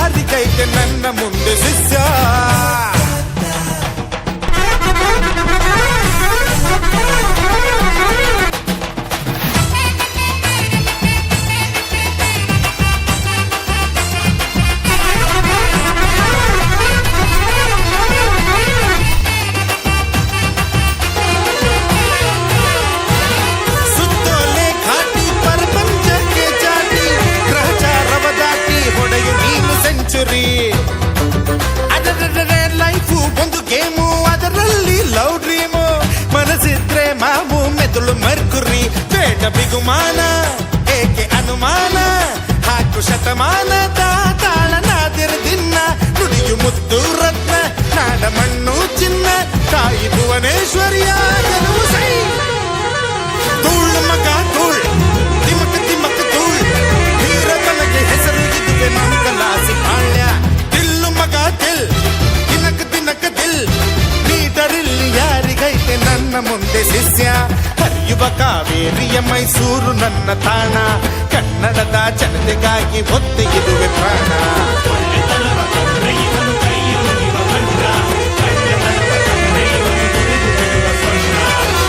ಯಾರಿಗೈತೆ ನನ್ನ ಮುಂದೆ ಶಿಷ್ಯ. ಲೈಫು ಒಂದು ಗೇಮು, ಅದರಲ್ಲಿ ಲವ್ ಡ್ರೀಮು. ಮನಸ್ಸಿದ್ರೆ ಮಾವು, ಮೆದುಳು ಮರ್ಕುರಿ. ಬೇಡ ಬಿಗುಮಾನ, ಏಕೆ ಅನುಮಾನ? ಹಾಕು ಶತಮಾನದ ತಾಳನಾದಿರ ದಿನ. ನುಡಿಯು ಮುದ್ದು ರತ್ನ, ನಾಡ ಮಣ್ಣು ಚಿನ್ನ. ತಾಯಿ ಭುವನೇಶ್ವರಿಯ ಗೆಲುವು ಸೈ. ಧೂಳ್ ಮಗ ಧೂಳ್, ತಿಮಕ ತಿಮಕ ಧೂಳ್. ಧೀರ ತನಗೆ ಹೆಸರು ಇದುವೆ ಮಂಗಲಾಸಿ ಬಾಳ್ಯ. ದಿಲ್ಲು ಮಗ ದಿಲ್, ದಿನಕ ದಿನಕ ದಿಲ್. ನೀಡರಿಲ್ಲಿ ಯಾರಿಗೈತೆ ನನ್ನ ಮುಂದೆ ಶಿಷ್ಯ. ಹರಿಯುವ ಕಾವೇರಿಯ ಮೈಸೂರು ನನ್ನ ತಾಣ. ಕನ್ನಡದ ಜನತೆಗಾಗಿ ಒತ್ತೆ ಇರುವೆ ಪ್ರಾಣ.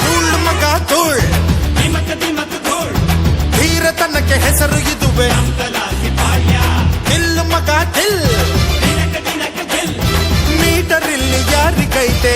ಧೂಳ್ ಮಗ ಧೂಳ್, ಧೀರ ತನಕ್ಕೆ ಹೆಸರು ಇದುವೆ. ದಿಲ್ಲು ಮಗ ದಿಲ್, ಮೀಟರಿಲ್ಲಿ ಯಾರಿಗೈತೆ